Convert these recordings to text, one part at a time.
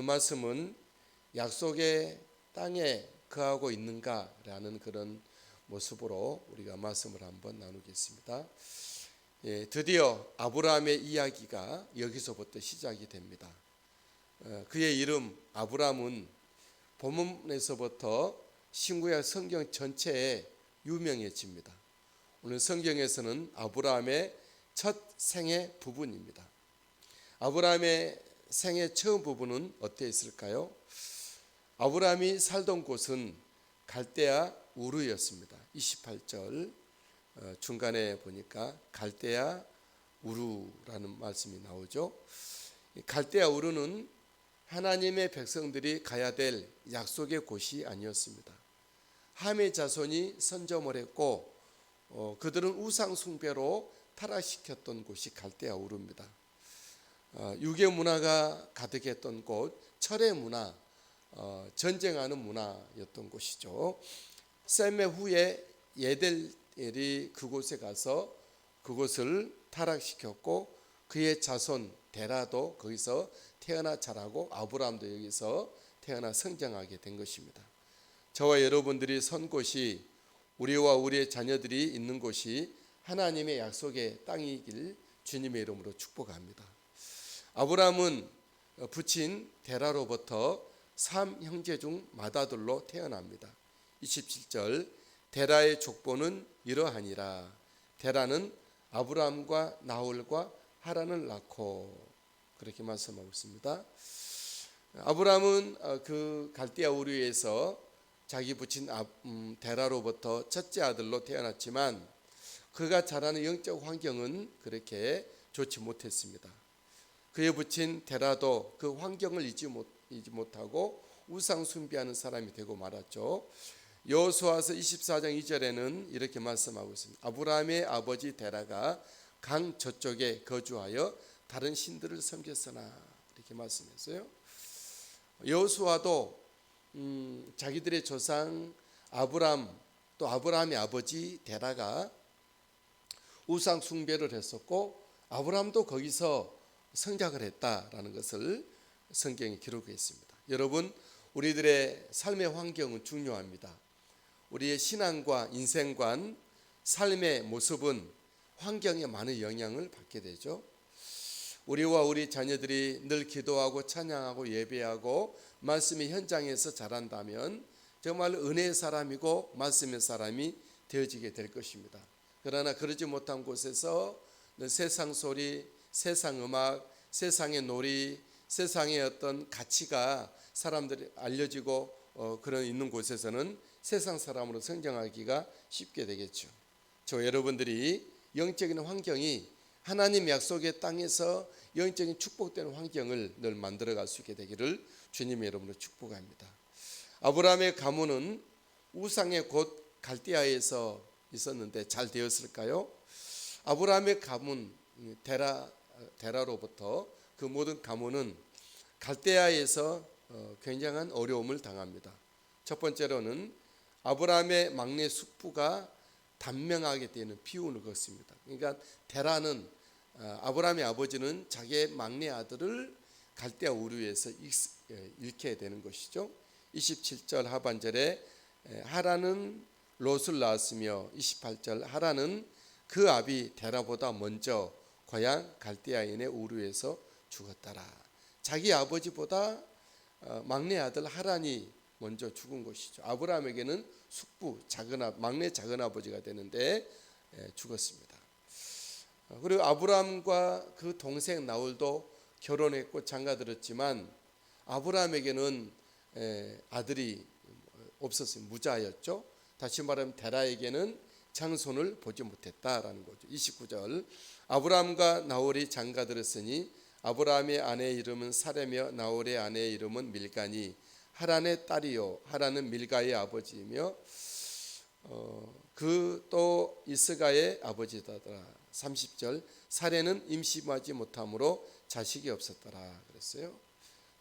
오늘 말씀은 약속의 땅에 거하고 있는가라는 그런 모습으로 우리가 말씀을 한번 나누겠습니다. 드디어 아브라함의 이야기가 여기서부터 시작이 됩니다. 그의 이름 아브라함은 본문에서부터 신구약 성경 전체에 유명해집니다. 오늘 성경에서는 아브라함의 첫 생애 부분입니다. 아브라함의 생애 처음 부분은 어땠을까요? 아브라함이 살던 곳은 갈대아 우르였습니다. 28절 중간에 보니까 갈대아 우르라는 말씀이 나오죠. 갈대아 우르는 하나님의 백성들이 가야 될 약속의 곳이 아니었습니다. 함의 자손이 선점을 했고 그들은 우상 숭배로 타락시켰던 곳이 갈대아 우르입니다. 유괴 문화가 가득했던 곳, 철의 문화, 전쟁하는 문화였던 곳이죠. 셈의 후에 예델이 그곳에 가서 그곳을 타락시켰고 그의 자손 데라도 거기서 태어나 자라고 아브라함도 여기서 태어나 성장하게 된 것입니다. 저와 여러분들이 선 곳이 우리와 우리의 자녀들이 있는 곳이 하나님의 약속의 땅이길 주님의 이름으로 축복합니다. 아브라함은 부친 데라로부터 3형제 중 맏아들로 태어납니다. 27절 데라의 족보는 이러하니라. 데라는 아브라함과 나홀과 하란을 낳고 그렇게 말씀하고 있습니다. 아브라함은 그 갈대아 우르에서 자기 부친 데라로부터 첫째 아들로 태어났지만 그가 자라는 영적 환경은 그렇게 좋지 못했습니다. 그의 부친 데라도 그 환경을 잊지 못하고 우상 숭배하는 사람이 되고 말았죠. 여호수아서 24장 2절에는 이렇게 말씀하고 있습니다. 아브라함의 아버지 데라가 강 저쪽에 거주하여 다른 신들을 섬겼으나 이렇게 말씀했어요. 여호수아도 자기들의 조상 아브라함 또 아브라함의 아버지 데라가 우상 숭배를 했었고 아브라함도 거기서 성장을 했다라는 것을 성경에 기록했습니다. 여러분, 우리들의 삶의 환경은 중요합니다. 우리의 신앙과 인생관, 삶의 모습은 환경에 많은 영향을 받게 되죠. 우리와 우리 자녀들이 늘 기도하고 찬양하고 예배하고 말씀의 현장에서 자란다면 정말 은혜의 사람이고 말씀의 사람이 되어지게 될 것입니다. 그러나 그러지 못한 곳에서 세상 소리, 세상 음악, 세상의 놀이, 세상의 어떤 가치가 사람들이 알려지고 그런 있는 곳에서는 세상 사람으로 성장하기가 쉽게 되겠죠. 저 여러분들이 영적인 환경이 하나님 약속의 땅에서 영적인 축복되는 환경을 늘 만들어갈 수 있게 되기를 주님의 이름으로 축복합니다. 아브라함의 가문은 우상의 곳 갈대아에서 있었는데 잘 되었을까요? 아브라함의 가문 데라로부터 그 모든 가문은 갈대아에서 굉장한 어려움을 당합니다. 첫 번째로는 아브라함의 막내 숙부가 단명하게 되는 비운을 걷습니다. 그러니까 데라는 아브라함의 아버지는 자기의 막내 아들을 갈대아 우르에서 잃게 되는 것이죠. 27절 하반절에 하란은 롯을 낳았으며 28절 하란은 그 아비 데라보다 먼저 고향 갈대아인의 우르에서 죽었더라. 자기 아버지보다 막내 아들 하란이 먼저 죽은 것이죠. 아브라함에게는 숙부, 막내 작은 아버지가 되는데 죽었습니다. 그리고 아브라함과 그 동생 나홀도 결혼했고 장가들었지만 아브라함에게는 아들이 없었어요. 무자였죠. 다시 말하면 데라에게는 장손을 보지 못했다라는 거죠. 29절 아브라함과 나홀이 장가들었으니 아브라함의 아내의 이름은 사레며 나홀의 아내의 이름은 밀가니 하란의 딸이요 하란은 밀가의 아버지이며 그 또 이스가의 아버지다더라. 30절 사레는 임신하지 못함으로 자식이 없었더라 그랬어요.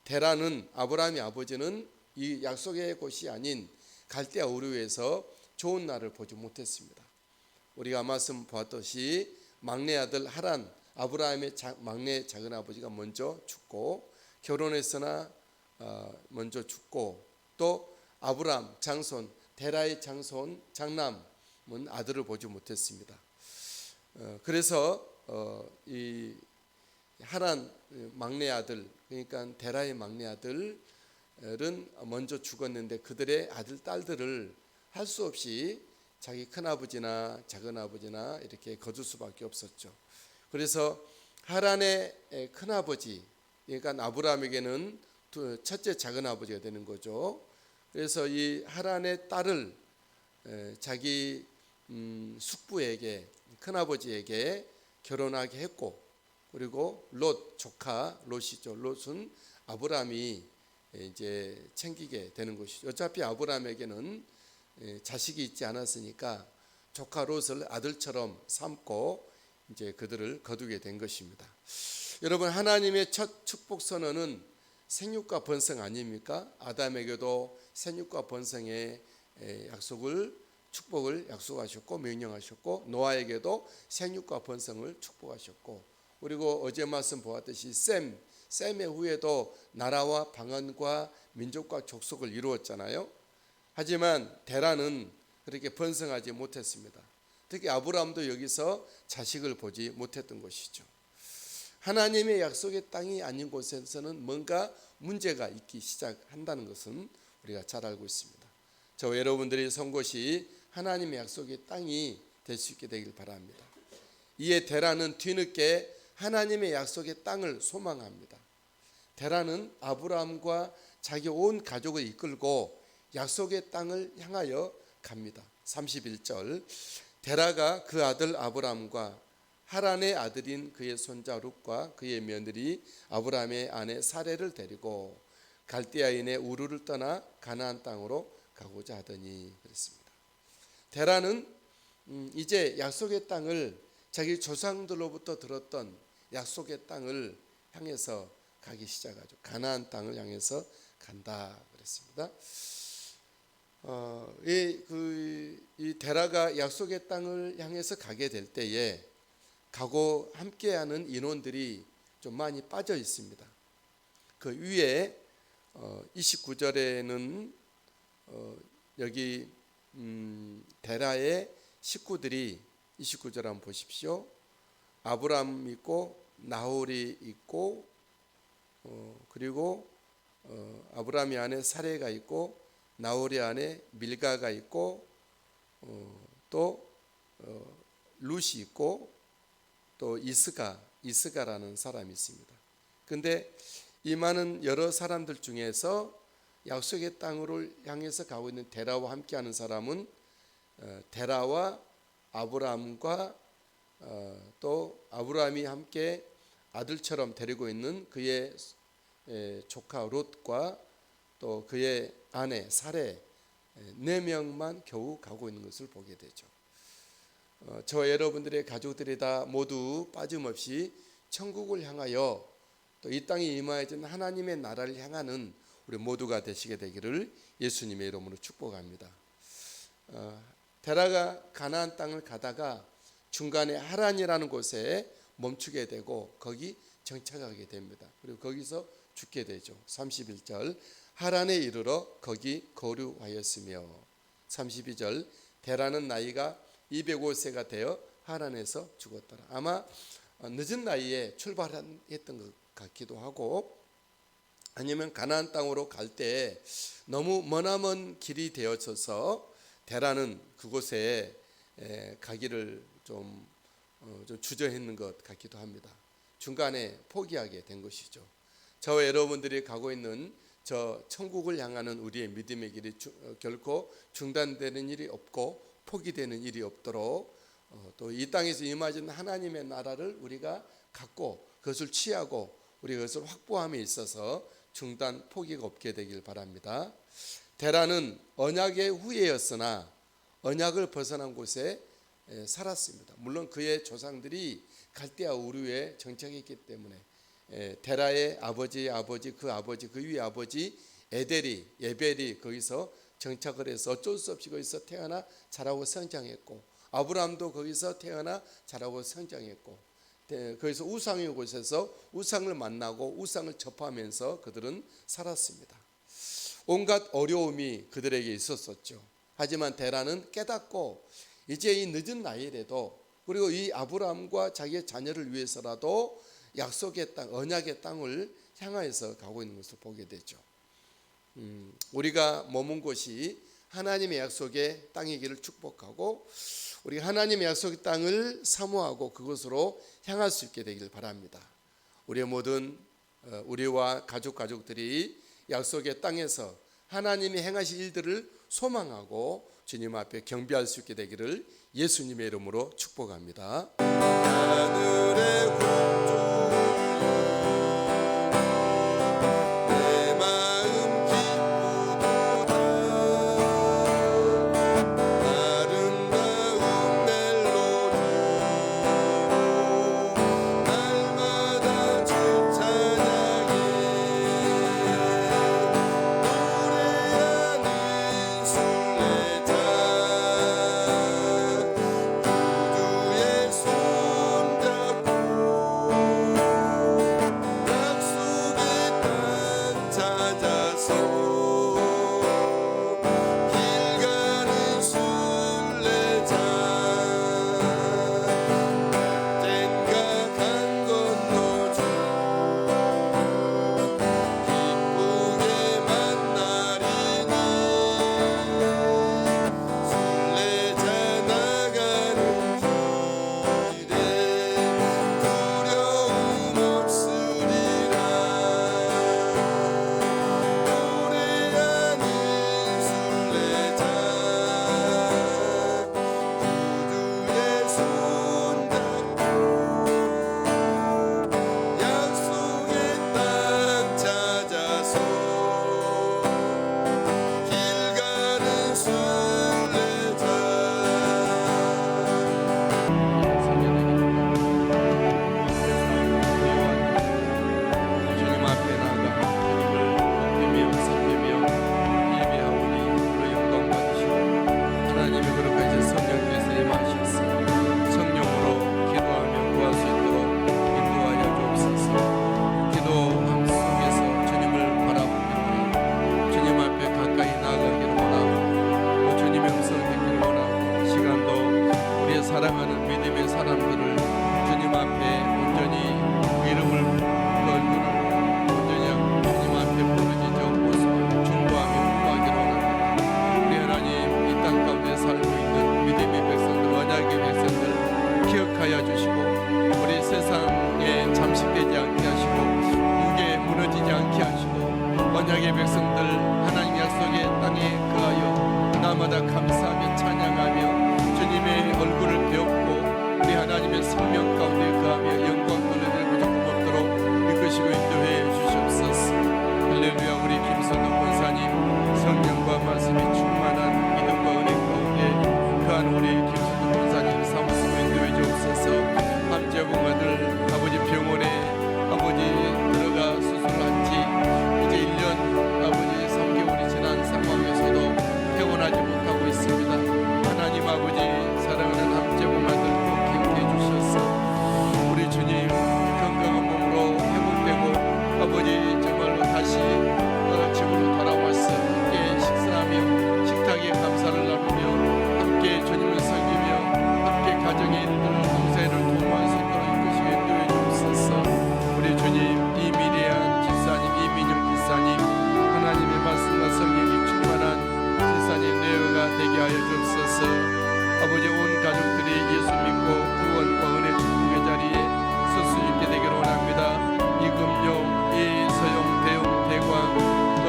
데라는 아브라함의 아버지는 이 약속의 곳이 아닌 갈대아 우르에서 좋은 날을 보지 못했습니다. 우리가 말씀 보았듯이 막내 아들 하란 아브라함의 막내 작은 아버지가 먼저 죽고 결혼했으나 먼저 죽고 또 아브람 장손 데라의 장손 장남은 아들을 보지 못했습니다. 그래서 이 하란 막내 아들 그러니까 데라의 막내 아들은 먼저 죽었는데 그들의 아들 딸들을 할 수 없이 자기 큰아버지나 작은아버지나 이렇게 거둘 수밖에 없었죠. 그래서 하란의 큰아버지 그러니까 아브라함에게는 첫째 작은아버지가 되는 거죠. 그래서 이 하란의 딸을 자기 숙부에게 큰아버지에게 결혼하게 했고 그리고 롯 조카 롯이죠. 롯은 아브라함이 이제 챙기게 되는 것이죠. 어차피 아브라함에게는 자식이 있지 않았으니까 조카 롯을 아들처럼 삼고 이제 그들을 거두게 된 것입니다. 여러분 하나님의 첫 축복 선언은 생육과 번성 아닙니까? 아담에게도 생육과 번성의 축복을 약속하셨고 명령하셨고 노아에게도 생육과 번성을 축복하셨고 그리고 어제 말씀 보았듯이 셈의 후에도 나라와 방언과 민족과 족속을 이루었잖아요. 하지만 데라는 그렇게 번성하지 못했습니다. 특히 아브라함도 여기서 자식을 보지 못했던 것이죠. 하나님의 약속의 땅이 아닌 곳에서는 뭔가 문제가 있기 시작한다는 것은 우리가 잘 알고 있습니다. 저와 여러분들이 선 곳이 하나님의 약속의 땅이 될 수 있게 되길 바랍니다. 이에 데라는 뒤늦게 하나님의 약속의 땅을 소망합니다. 데라는 아브라함과 자기 온 가족을 이끌고 약속의 땅을 향하여 갑니다. 31절 데라가 그 아들 아브라함과 하란의 아들인 그의 손자 룻과 그의 며느리 아브라함의 아내 사레를 데리고 갈대아인의 우르를 떠나 가나안 땅으로 가고자 하더니 그랬습니다. 데라는 이제 약속의 땅을 자기 조상들로부터 들었던 약속의 땅을 향해서 가기 시작하죠. 가나안 땅을 향해서 간다 그랬습니다. 이 데라가 약속의 땅을 향해서 가게 될 때에 가고 함께하는 인원들이 좀 많이 빠져 있습니다. 그 위에 29절에는 여기 데라의 식구들이 29절 한번 보십시오. 아브람 있고 나홀이 있고 그리고 아브람의 아내 사레가 있고 나홀의 아내 밀가가 있고 또 룻이 있고 또 이스가라는 사람이 있습니다. 근데 이 많은 여러 사람들 중에서 약속의 땅으로 향해서 가고 있는 데라와 함께하는 사람은 데라와 아브라함과 또 아브라함이 함께 아들처럼 데리고 있는 그의 조카 롯과 또 그의 아내 사레 4명만 겨우 가고 있는 것을 보게 되죠. 저와 여러분들의 가족들이 다 모두 빠짐없이 천국을 향하여 또 이 땅에 임하여진 하나님의 나라를 향하는 우리 모두가 되시게 되기를 예수님의 이름으로 축복합니다. 데라가 가나안 땅을 가다가 중간에 하란이라는 곳에 멈추게 되고 거기 정착하게 됩니다. 그리고 거기서 죽게 되죠. 31절 하란에 이르러 거기 거류하였으며 32절 데라는 나이가 205세가 되어 하란에서 죽었더라. 아마 늦은 나이에 출발했던 것 같기도 하고 아니면 가나안 땅으로 갈 때 너무 머나먼 길이 되어져서 데라는 그곳에 가기를 좀 주저했는 것 같기도 합니다. 중간에 포기하게 된 것이죠. 저와 여러분들이 가고 있는 저 천국을 향하는 우리의 믿음의 길이 결코 중단되는 일이 없고 포기되는 일이 없도록 또 이 땅에서 임하신 하나님의 나라를 우리가 갖고 그것을 취하고 우리 그것을 확보함에 있어서 중단 포기가 없게 되길 바랍니다. 데라는 언약의 후예였으나 언약을 벗어난 곳에 살았습니다. 물론 그의 조상들이 갈대아 우르에 정착했기 때문에 데라의 아버지 그 위의 아버지 예벨이 거기서 정착을 해서 어쩔 수 없이 거기서 태어나 자라고 성장했고 아브라함도 거기서 태어나 자라고 성장했고 거기서 우상의 곳에서 우상을 만나고 우상을 접하면서 그들은 살았습니다. 온갖 어려움이 그들에게 있었었죠. 하지만 데라는 깨닫고 이제 이 늦은 나이에도, 그리고 이 아브라함과 자기의 자녀를 위해서라도 약속의 땅, 언약의 땅을 향하여서 가고 있는 것을 보게 되죠. 우리가 머문 곳이 하나님의 약속의 땅이기를 축복하고, 우리 하나님의 약속의 땅을 사모하고 그곳으로 향할 수 있게 되길 바랍니다. 우리의 모든 우리와 가족들이 약속의 땅에서 하나님이 행하실 일들을 소망하고 주님 앞에 경배할 수 있게 되기를 예수님의 이름으로 축복합니다. 하늘의 사랑하는 믿음의 사람들을 주님 앞에 온전히 이름을 얼굴을 온전히 주님 앞에 부르짖어 중보하며 구하기로 원합니다. 우리 하나님, 이 땅 가운데 살고 있는 믿음의 백성들, 언약의 백성들 기억하여 주시고, 우리 세상에 잠식되지 않게 하시고 육에 무너지지 않게 하시고, 언약의 백성들 하나님 약속의 땅에 거하여 날마다 감사하며 찬양하며 주님의 얼굴을 배웠고 우리 하나님의 생명 가운데 거하며 영광 돌려드리고 조금 없도록 이끄시고 인도해 주시옵소서. 할렐루야. 우리 김선동 권사님 성령과 말씀이 충만한 믿음과 은혜 가운데 거한 우리 김선동 권사님 사모스고 인도해 주옵소서. 함재부모들 아버지 병원에 아버지 들어가 수술한 지 이제 1년 아버지 3개월이 지난 상황에서도 퇴원하지 못하고 있습니다. 하나님 아버지, 사랑하는 함재부모들 꼭 기억해 주셔서 우리 주님 건강한 몸으로 회복되고 아버지 정말로 다시 집으로 돌아와서 함께 식사하며 식탁에 감사를 나누며 함께 주님을 섬기며 함께 가정의 일들을 동생을 도모할 수 있도록 이끄시고 인도해 주옵소서. 우리 주님, 이미래한 집사님, 이민영 집사님, 하나님의 말씀과 성령이 충만한 집사님 내외가 되게 하여 주옵소서. 아버지, 온 가족들이 예수 믿고 구원과 은혜 축복의 자리에 설 수 있게 되기를 원합니다. 이금용, 이서용, 대용, 대광, 또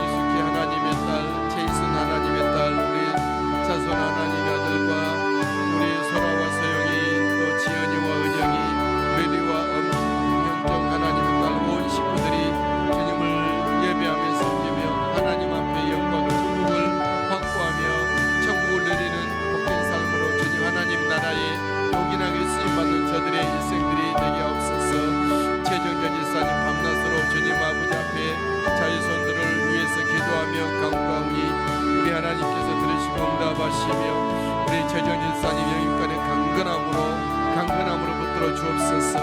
이숙희 하나님의 딸, 제이슨 하나님의 딸, 우리 자손 하나님의 아들과 우리 소라와 서영이, 또 지연이와 은영이, 메리와 현정 하나님의 딸, 온 식구들이 주님을 예배하며 섬기며 하나님 앞에 영광과 축복을 확보하며 천국을 누리는 복된 삶으로 주님 하나님 나라에 요긴하게 쓰임받는 저들의 일생들이 되게 하옵소서. 최정전 집사님 밤낮으로 주님 아버지 앞에 자유손들을 위해서 기도하며 간구하오니 우리 하나님께서 들으시고 응답하시며 우리 최정전 집사님 영입간의 강건함으로 주시어 주옵소서.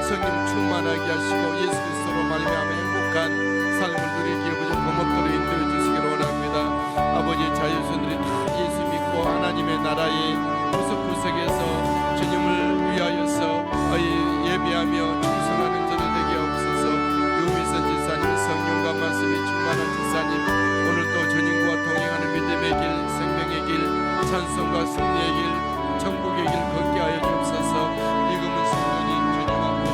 성령 충만하게 하시고 예수 그리스도로 말미암아 행복한 삶을 누리기에 아버지 고맙도록 인도해 주시기를 원합니다. 아버지 자유선들이 다 예수 믿고 하나님의 나라의 구석구석에서 주님을 위하여서 예배하며 충성하는 저들 되게 하옵소서. 유미선 지사님, 성령과 말씀이 충만한 지사님, 오늘도 주님과 동행하는 믿음의 길, 생명의 길, 찬송과 승리의 길, 천국의 길 걷게 하여 주옵소서. 이금은 성도님 주님 앞에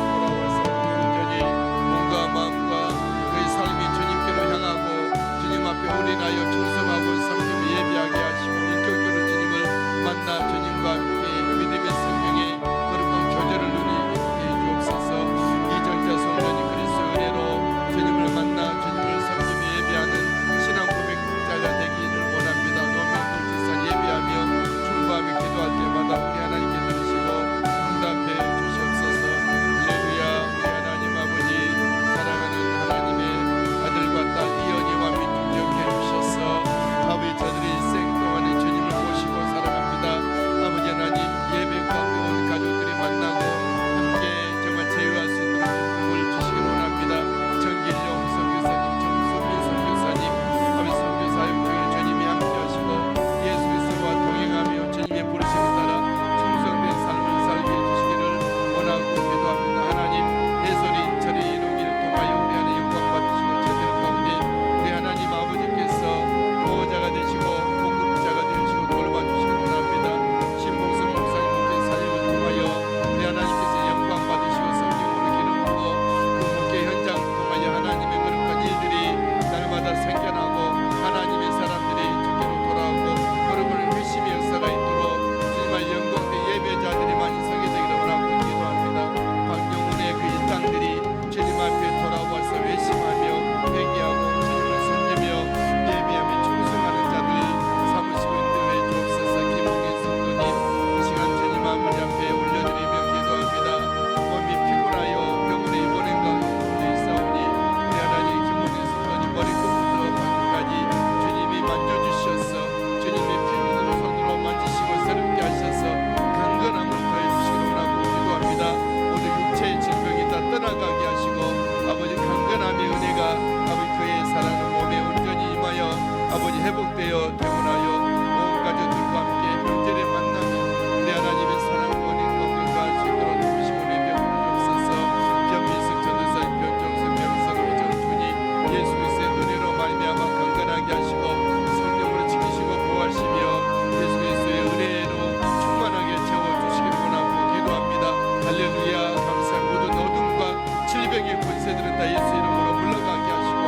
돌아와서 온전히 몸과 마음과 그의 삶이 주님께로 향하고 주님 앞에 올인하여 충성하고 섬기며 예배하게 하시고 인격적으로 주님을 만나 주님과 함께 믿음의 생명의 거룩한 교제를 누리게 해 주옵소서. 이정자 성도님 그리스도 은혜로 주님을 만나 주님을 섬기며 예배하는 신앙 고백자가 되기를 원합니다. 노명동 지사 예배하며 충고하며 기도할 때마다 우리 하나님께 들으시고 응답해 주시옵소서. 할렐루야. 우리 하나님 아버지, 사랑하는 하나님의 아들과 딸 이언이와 민중정해 주셔서 아버지 저들이 일생 동안에 주님을 모시고 살아갑니다. 아버지 하나님 예배 가운데 온 가족들이 만나고 함께 정말 제휴할 수 있도록 기쁨을 주시기 원합니다. 정길용 선교사님, 정수민 선교사님, 아버지 선교사역 중에 주님이 함께 하시고 예수 그리스도와 동행하며 주님의 부르심에 따라 충성된 삶을 살게 해주시기를 원하고 기도합니다. 하나님 대소리 처리 이루기를 통하여 우리 하나님 영광 받으시고 저들 가운데 우리 하나님 아버지께서 보호자가 되시고 공급자가 되시고 돌봐주시기 원합니다. 신봉선 목사님께 사역을 통하여 우리 하나님께서 영광 받으시고 성령으로 기름 부어 그 목회 현장 통하여 하나님의 거룩한 일들이 날마다 생겨나고 하나님의 사람들이 주께로 돌아오고 거룩한 회심의 역사가 있도록 정말 영광된 예배자들이 많이 서게 되기를 원하고 기도합니다. 박영훈의 그 일당들이 주님 앞에 돌아와서 회심하며 회개하고 주님을 섬기며 예배하며 충성하는 자들이 삼으시고 인도해 주옵소서. 김홍인 성도님 이 시간 주님 아버지 앞에 올려드리며 기도합니다. 몸이 피곤하여 병원에 입원한 가운데 있사오니 우리 하나님 김홍인 성도님 머리끝부터 발끝까지 주님이 만져주셔서 주님의 피눈으로 손으로 만지시고 새롭게 하셔서 강건함을 더해주시기를 원하고 기도합니다. 모두 육체의 질병이 다 떠나가게 하시고 아버지 강건함의 은혜가 아버지 그의 사랑하는 몸에 온전히 임하여 아버지 회복되어 퇴원하여 온 가족들과 함께 명절에 만나며 우리 하나님의 사랑과 은혜 가운데 가할 수 있도록 도우시고 은혜 베풀어 주옵소서. 변민숙 전도사님, 변정수 명사로 정준이 예수 그리스도의 은혜로 말미암아 강건하게 하시고 성령으로 지키시고 보호하시며 예수 그리스도의 은혜로 충만하게 채워주시기를 원하고 기도합니다. 할렐루야. 감사. 모든 어둠과 질병의 권세들은 다 예수 이름으로 물러가게 하시고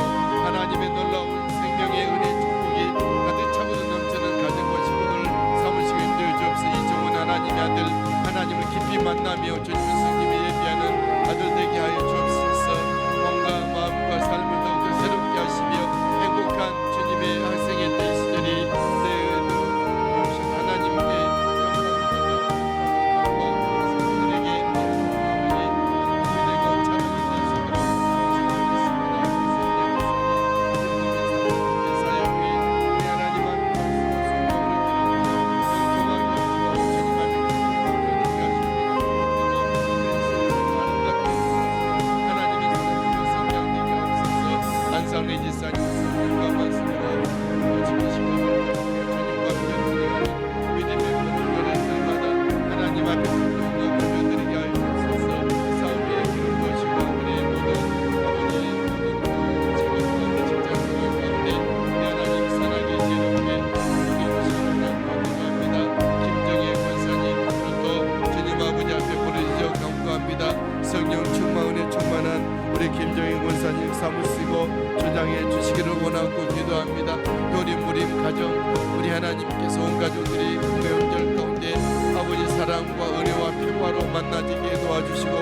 하나님의 놀라운 생명의 은혜 축복이 가득 차고도 넘치는 가정과 식구들 삼으시고 인도해 주옵소서. 이종은 하나님의 아들 하나님을 깊이 만나며 주님을 섬기며 예배하는 아들 되게 하여 주옵소서. 몸과 마음과 삶을 더욱더 새롭게 하시며 행복한 주님의 학생의 때 시절이 되어주신 하나님께 성들에게 아버지 되고 찬양이 되시도록 사역에 우리 하나님 앞에 안상래 지사님 성령과 말씀으로 지키시고 주님과 함께 동행하는 믿음의 분들의 날마다 하나님 앞에 성령과 올려드리게 하여 주옵소서. 싸움에 기름 부으시고 그의 모든 아버지 모든 직업 가운데 직장 생활 가운데 우리 하나님 선하게 지혜롭게 우리주시기를 기도합니다. 김정혜 권사님 오늘도 주님 아버지 앞에 부르짖어 간구합니다. 성령 충만 은혜 충만한 우리 김정희 권사님 사무쓰고 주장해 주시기를 원하고 기도합니다. 효림 무림 가정 우리 하나님께서 온 가족들이 명절 가운데 아버지 사랑과 은혜와 평화로 만나지게 도와주시고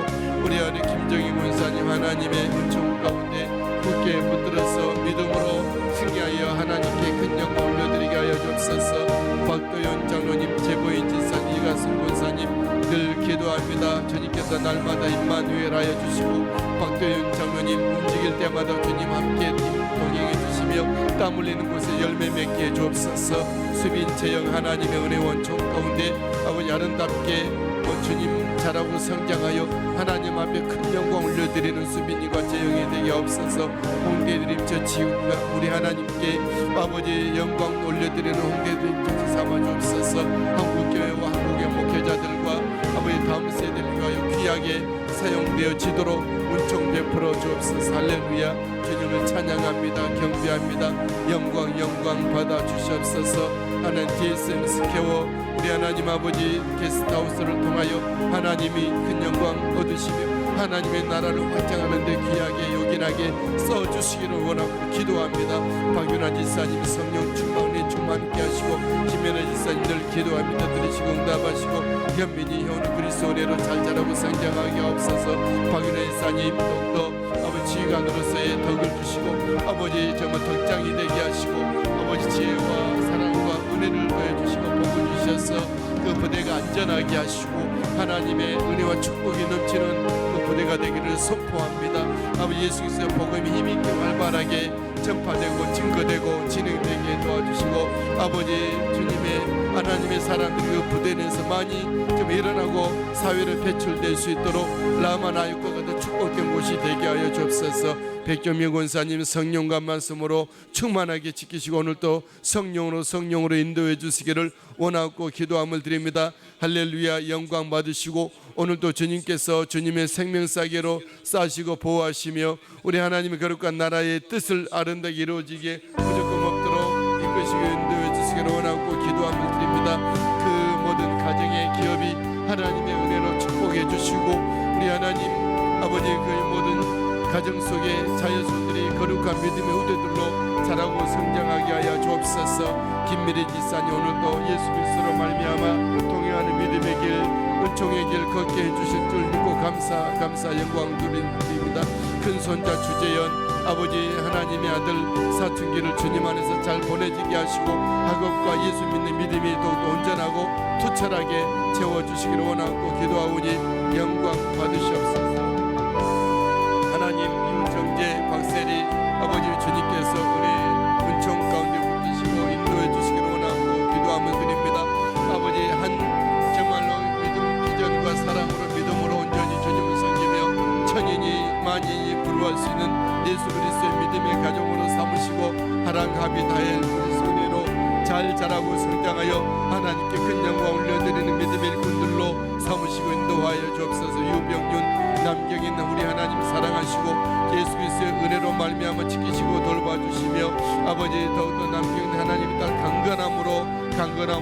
우리 안에 김정희 권사님 하나님의 은총 가운데 굳게 붙들어서 믿음으로 승리하여 하나님께 큰 영광 올려드리게 하여 주옵소서. 박도연 장로님, 제보인 지사님, 이가승 권사님 늘 기도합니다. 주님께서 날마다 임마누엘 하여 주시고 박도연 장로님 움직일 때마다 주님 함께 동행해 주시며 땀 흘리는 곳에 열매 맺게 해 주옵소서. 수빈 재영 하나님의 은혜원 총 가운데 아버지 아름답게 말미암아 주님 자라고 성장하여 하나님 앞에 큰 영광 올려드리는 수빈이가 재영이 되게 없어서 홍대드림 저 지구가 우리 하나님께 아버지 영광 올려드리는 홍대드림 저 삼아 주옵소서. 한국교회와 한국의 목회자들과 아버지 다음 세대를 위하여 귀하게 사용되어지도록 은총 베풀어 주옵소서. 할렐루야. 주님을 찬양합니다. 경배합니다. 영광 받아 주시옵소서. 하나님 DSM 스퀘어 우리 하나님 아버지 게스트하우스를 통하여 하나님이 큰 영광 얻으시며 하나님의 나라를 확장하는 데 귀하게 요긴하게 써주시기를 원하고 기도합니다. 박윤아 지사님 성령 충만에 충만케 하시고 김연아 지사님들 기도합니다. 들으시고 응답하시고 현민이 현우 그리스도 은혜로 잘 자라고 성장하게 하옵소서. 박윤아 지사님 더욱더 아버지 지휘관으로서의 덕을 주시고 아버지 정말 덕장이 되게 하시고 아버지 지혜와 사랑과 은혜를 더해주시고 복을 주셔서 그 부대가 안전하게 하시고 하나님의 은혜와 축복이 넘치는 그 부대가 되기를 선포합니다. 아버지 예수 그리스도의 복음이 힘있게 활발하게 전파되고 증거되고 진행되게 도와주시고 아버지 주님의 하나님의 사람들이 그 부대 내에서 많이 좀 일어나고 사회를 배출될 수 있도록 라마나육과 같은 축복된 곳이 되게 하여 주옵소서. 백조명 권사님 성령과 말씀으로 충만하게 지키시고 오늘도 성령으로 인도해 주시기를 원하고 기도함을 드립니다. 할렐루야. 영광 받으시고 오늘도 주님께서 주님의 생명사계로 싸시고 보호하시며 우리 하나님의 거룩한 나라의 뜻을 아름답게 이루어지게 무조건 없도록 이끄시고 인도해 주시기를 원하고 기도함을 드립니다. 그 모든 가정의 기업이 하나님의 은혜로 축복해 주시고 우리 하나님 아버지 그 모든 가정 속에 자녀들이 거룩한 믿음의 후대들로 자라고 성장하게 하여 주옵소서. 김미래 지사님 오늘도 예수 그리스도로 말미암아 동행하는 믿음의 길 은총의 길 걷게 해주실 줄 믿고 감사 영광 드립니다. 큰손자 주재현 아버지 하나님의 아들 사춘기를 주님 안에서 잘 보내지게 하시고 학업과 예수 믿는 믿음이 더욱 온전하고 투철하게 채워주시기를 원하고 기도하오니 영광 받으시옵소서. 하나님 이웃정제 박세리 아버지 주님께서 우리 은총 가운데 붙이시고 인도해 주시기를 원하고 기도함을 드립니다. 아버지 한 정말로 믿음 기전과 사랑으로 믿음으로 온전히 주님을 섬기며 천인이 만인이 부러워할 수 있는 예수 그리스도의 믿음의 가정으로 삼으시고 하랑합이 다해 그리스도 은혜로 잘 자라고 성장하여 하나님께 큰 영광 올려드리는 믿음의 일꾼들로 삼으시고 인도하여 주옵소서. 유병윤 남경인 우리 하나님 사랑하시고 예수 그리스도의 은혜로 말미암아 지키시고 돌봐주시며 아버지 더욱더 남경인 하나님의 딸 강건함으로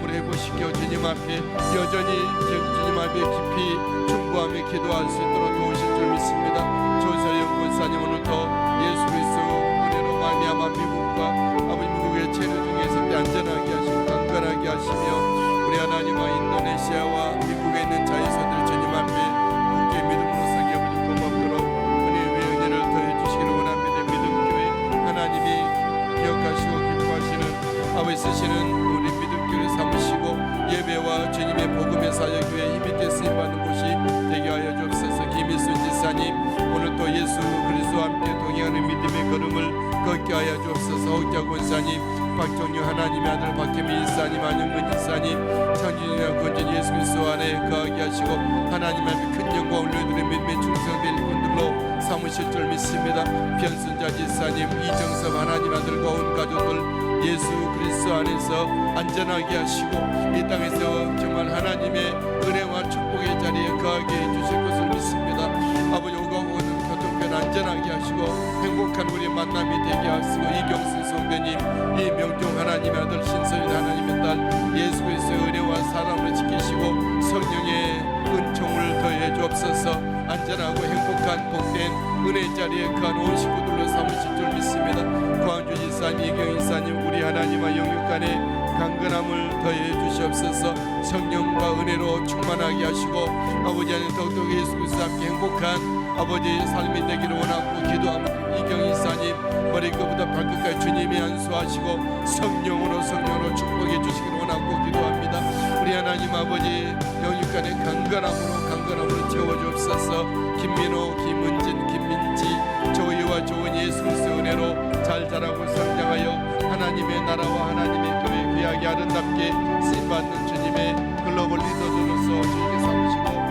회복시켜 주님 앞에 여전히 주님 앞에 깊이 충고하며 기도할 수 있도록 도우실 줄 믿습니다. 조서영 권사님 오늘도 예수 그리스도 은혜로 말미암아 미국과 아버지 미국의 체류 중에서 안전하게 하시고 강건하게 하시며 우리 하나님과 인도네시아와 미국에 있는 자유소들 주님 앞에 아버지 쓰시는 우리 믿음교회 삼으시고 예배와 주님의 복음의 사역교회 힘있게 쓰임받는 곳이 되게 하여 주옵소서. 김일순 지사님 오늘도 예수 그리스도와 함께 동행하는 믿음의 걸음을 걷게 하여 주옵소서. 옥자 권사님 박종유 하나님의 아들 박혜민 지사님 안영근 지사님 창진이와 권진 예수 그리스도 안에 거하게 하시고 하나님 앞에 큰 영광 올려드리는 믿음의 충성된 일꾼들로 삼으실 줄 믿습니다. 변순자 지사님 이정섭 하나님 아들과 온 가족들 예수 그리스도 안에서 안전하게 하시고 이 땅에서 정말 하나님의 은혜와 축복의 자리에 거하게 해주실 것을 믿습니다. 아버지 오가고 오는 교통편 안전하게 하시고 행복한 우리 만남이 되게 하시고 이경수 성도님 이명종 하나님의 아들 신서인 하나님의 딸 예수 그리스도의 은혜와 사랑을 지키시고 성령의 은총을 더해 주옵소서. 안전하고 행복한 복된 은혜의 자리에 거한 온 식구들로 삼으실 줄 믿습니다. 광주 지사님 이경 지사님 우리 하나님과 영육 간의 강건함을 더해 주시옵소서. 성령과 은혜로 충만하게 하시고 아버지 안에 더욱더 예수 그리스도와 함께 행복한 아버지의 삶이 되기를 원하고 기도합니다. 이경 지사님 머리끝부터 발끝까지 주님이 안수하시고 성령으로 축복해 주시기를 원하고 기도합니다. 우리 하나님 아버지 영육 간의 강건함으로 채워주옵소서. 김민호 김은진 김민지 조이와 좋은 예수 그리스도의 은혜로 잘 자라고 성장하여 하나님의 나라와 하나님의 교회 귀하게 아름답게 쓰임받는 주님의 글로벌 리더들로서 주님께 삼으시고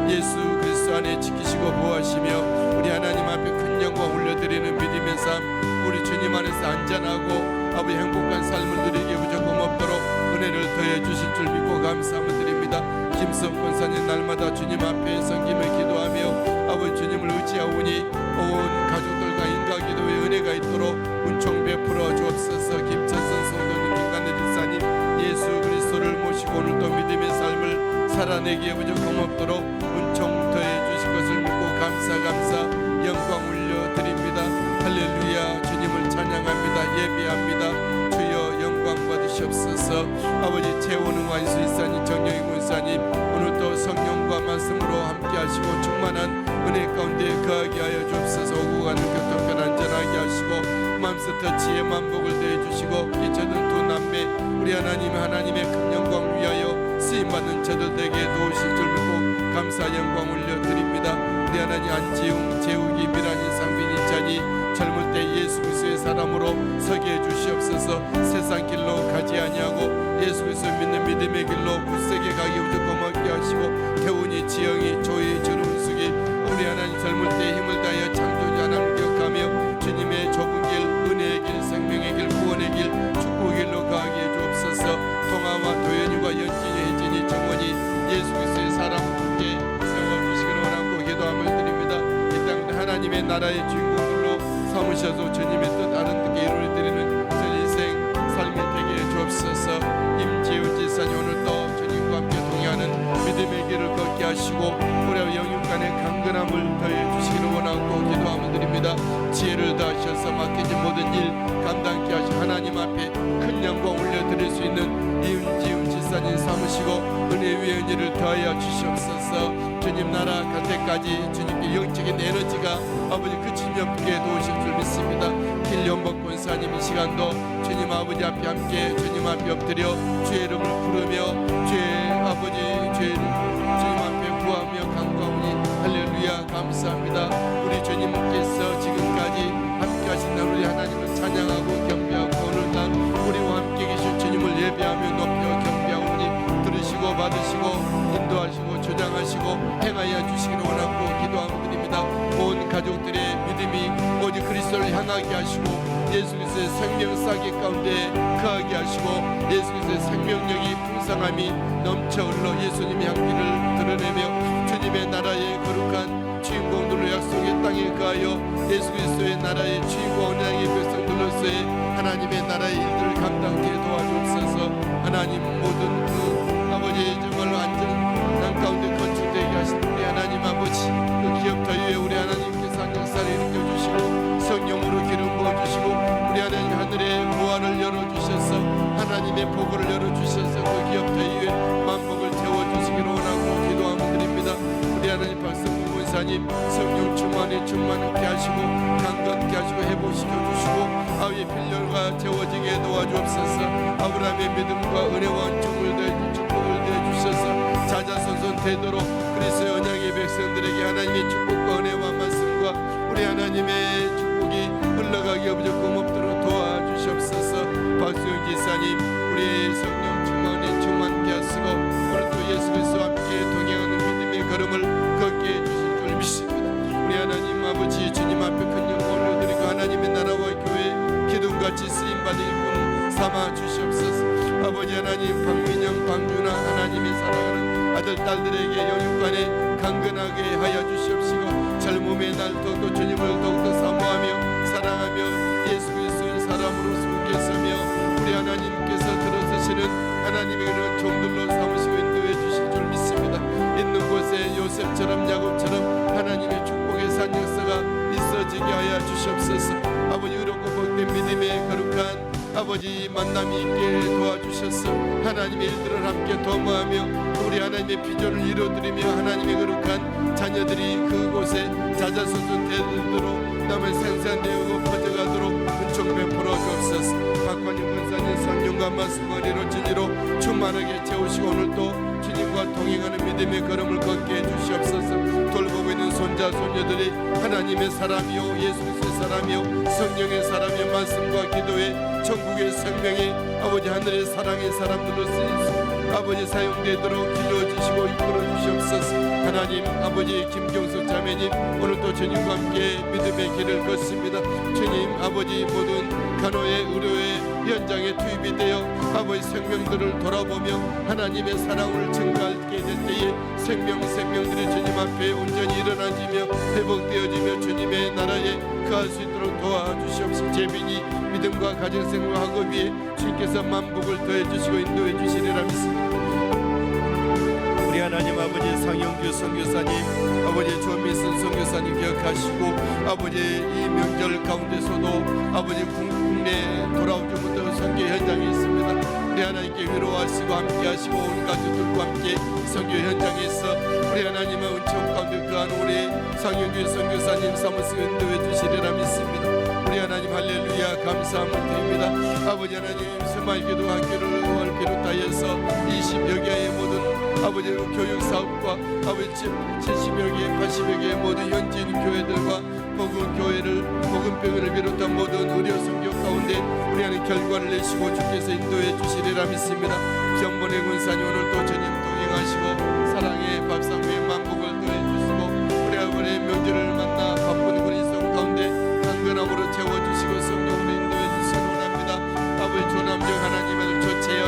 예수 그리스도 안에 지키시고 보호하시며 우리 하나님 앞에 큰 영광 올려드리는 믿음의 삶, 우리 주님 안에서 안전하고 아버지 행복한 삶을 누리게 부족함 없도록 은혜를 더해 주실 줄 믿고 감사함을 드립니다. 김석 권사님 날마다 주님 앞에 섬기며 기도하며 아버지 주님을 의지하오니 온 가족들과 인가 기도에 은혜가 있도록 은총 베풀어 주옵소서. 김찬성 성도님, 김관래 집사님, 예수 그리스도를 모시고 오늘도 믿음의 삶을 살아내기에 부족함 없도록 은총 더해 주실 것을 믿고 감사 영광 올려드립니다. 할렐루야. 주님을 찬양합니다. 예배합니다. 주여 영광 받으시옵소서. 아버지 최원웅 안수이사님, 정영희 권사님, 오늘도 성령과 말씀으로 함께 하시고 충만한 은혜 가운데 거하게 하여 주옵소서. 오고 가는 교통편 안전하게 하시고 마음부터 지혜 만복을 더해 주시고 기초든 두 남매 우리 하나님의 큰 영광 위하여 쓰임받는 저들에게 도우실 줄 믿고 감사 영광 올려드립니다. 우리 하나님 안지웅, 재욱이, 미란이, 상빈이, 찬이 젊을 때 예수 그리스도의 사람으로 서게 해주시옵소서. 세상 길로 가지 아니하고 예수 그리스도 믿는 믿음의 길로 굳세게 가기 무조건 먹게 하시고 태훈이, 지영이, 조이, 전웅숙이 우리 하나님 젊을 때 힘을 다하여 창조주 하나님을 기억하며 주님의 좁은 길, 은혜의 길, 생명의 길, 구원의 길, 축복의 길로 가게 해주옵소서. 동아와 도연이와 연진이, 혜진이, 정원이 예수 그리스도의 사람 함께 세워주시기를 원하고 기도함을 드립니다. 이 땅 하나님의 나라의 주인공들로 삼으셔서 주님의 뜻 다른 뜻에 이루어드리는 전 인생 삶이 되게 해주옵소서. 임지훈 지사님 오늘도 주님과 함께 동행하는 믿음의 길을 걷게 하시고 우리와 영육간의 강건함을 더해 주시기를 원하고 기도함을 드립니다. 지혜를 다하셔서 맡겨진 모든 일 감당케 하시 하나님 앞에 큰 영광 올려드릴 수 있는 임지훈 지사님 삼으시고 은혜 위에 은혜를 더하여 주시옵소서. 주님 나라 갈 때까지 주님께 영적인 에너지가 아버지 그침이 없게 도우실 줄 믿습니다. 길연복 권사님 이 시간도 주님 아버지 앞에 함께 주님 앞에 엎드려 주의 이름을 부르며 주의 아버지 주님 앞에 구하며 간구하오니 할렐루야 감사합니다. 우리 주님께서 지금까지 함께 하신 날 우리 하나님을 찬양하고 경배하고 오늘 날 우리와 함께 계신 주님을 예배하며 높여 경배하오니 들으시고 받으시고 인도하시고 조장하시고 행하여 주시기를 원하고 기도하며 드립니다. 온 가족들의 믿음이 오직 그리스도를 향하게 하시고 예수 그리스도의 생명 싸기 가운데 거하게 하시고 예수 그리스도의 생명력이 풍성함이 넘쳐 흘러 예수님의 향기를 드러내며 주님의 나라의 거룩한 주인공들로 약속의 땅에 거하여 예수 그리스도의 나라의 주인공 언약의 백성들로서의 하나님의 나라의 일들을 감당케 도와주옵소서. 하나님 모든 그 아버지 정말로 안전한 가운데 건축되게 하신 우리 하나님 아버지 그 기업터 위에 우리 하나님께서 역사를 일으켜주시고 성령으로 기름 부어주시고 우리 하나님 하늘의 무한을 열어주셔서 하나님의 복을 열어주셔서 그 기업터 위에 만복을 채워주시기를 원하고 기도하며 드립니다. 우리 하나님 박성구 권사님 성령 충만케 하시고 강건케 하시고 회복시켜주시고 아우의 필요가 채워지게 도와주옵소서. 아브라함의 믿음과 은혜와 은총을 더해 축복을 더해 주셔서 자자손손 되도록 그리스도의 언약의 백성들에게 하나님의 축복과 은혜와 말씀과 우리 하나님의 축복이 흘러가기 없도록 없도록 도와주시옵소서. 박수영 지사님 우리의 성령 충만케 하시고 오늘도 예수 그리스도와 함께 동행하는 믿음의 걸음을 걷게 해주실 줄 믿습니다. 우리 하나님 아버지 주님 앞에 큰 영광을 올려드리고 하나님의 나라와 교회 기둥같이 쓰임받은 일꾼 삼아 주시옵소서. 아버지 하나님 박민영 방준아 하나님의 사랑하는 아들 딸들에게 영육간에 강건하게 하여 주시옵시고 젊음의 날 더욱더 주님을 더욱더 사모하며 사랑하며 예수 그리스도의 사람으로 속에 서며 우리 하나님께서 들어서시는 하나님의 그런 종들로 삼으시고 인도해 주실 줄 믿습니다. 있는 곳에 요셉처럼 야곱처럼 하나님의 축복의 산 역사가 있어지게 하여 주시옵소서. 아버지 의롭고 복된 믿음의 거룩한 아버지 만남이 있게 도와주셔서 하나님의 일들을 함께 도모하며 우리 하나님의 비전을 이루어드리며 하나님의 거룩한 자녀들이 그곳에 자자손손 되도록 남을 생산되고 퍼져가도록 은총 베풀어 주옵소서. 박관임 권사님 성령과 말씀과 은혜로 진리로 충만하게 채우시고 오늘도 주님과 동행하는 믿음의 걸음을 걷게 해주시옵소서. 돌보고 있는 손자 손녀들이 하나님의 사람이요 예수 그리스도의 사람이요 성령의 사람이요 말씀과 기도의 천국의 생명의 아버지 하늘의 사랑의 사람들로 쓰인 아버지 사용되도록 길러주시고 이끌어 주시옵소서. 하나님 아버지 김경숙 자매님 오늘도 주님과 함께 믿음의 길을 걷습니다. 주님 아버지 모든 간호의 의료의 현장에 투입이 되어 아버지 생명들을 돌아보며 하나님의 사랑을 증거하게 될 때에 생명들이 주님 앞에 온전히 일어나지며 회복되어지며 주님의 나라에 거할 수 있도록 도와주시옵소서. 재빈이 믿음과 가정생활 학업 위에 주님께서 만복을 더해주시고 인도해 주시리라 믿습니다. 우리 하나님 아버지 상영규 선교사님 아버지 조미선 선교사님 기억하시고 아버지 이 명절 가운데서도 아버지 국내 돌아오지 못하고 선교 현장에 있습니다. 우리 하나님께 위로하시고 함께하시고 온 가족들과 함께 선교 현장에서 우리 하나님의 은총 가운데 그한 우리 상영규 선교사님 사무실 인도해 주시리라 믿습니다. 우리 하나님 할렐루야 감사함을 드립니다. 아버지 하나님 새마을기도 학교를 비롯하여서 20여 개의 모든 아버지 교육 사업과 아버지 70여 개, 80여 개의 모든 현지인 교회들과 복음병을 비롯한 모든 의료 선교 가운데 우리 하나님 결과를 내시고 주께서 인도해 주시리라 믿습니다. 정본의 군사님 오늘도 주님 동행하시고 사랑의 밥상 위에 만복을 더해 주시고 우리 아버지의 명절을 만나 바쁜 그리스도 가운데 강건함으로 채워주시고 성령으로 인도해 주시기 원합니다. 아버지 조남정 하나님의 조채영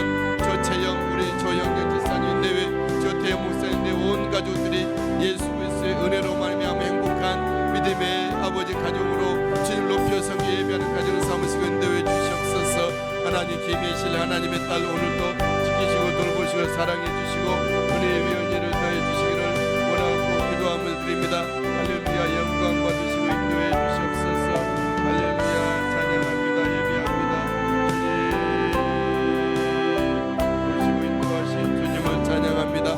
우리 조영경 지사님 내외 조태영 목사님 내 온 가족들이 예수 그리스도의 은혜로 말미암아 행복한 믿음의 아버지 가정으로 주님 높여 섬겨 예배하는 가정을 삼으시고 인도해 주시옵소서. 하나님 김혜실 하나님의 딸 오늘도 지키시고 돌보시고 사랑해 주시고 은혜의 위원회를 더해 주시기를 원하고 기도함을 드립니다. 할렐루야 영광 받으시고 인도해 주시옵소서. 할렐루야 찬양합니다. 예배합니다. 주님 오시고 인도하신 주님을 찬양합니다.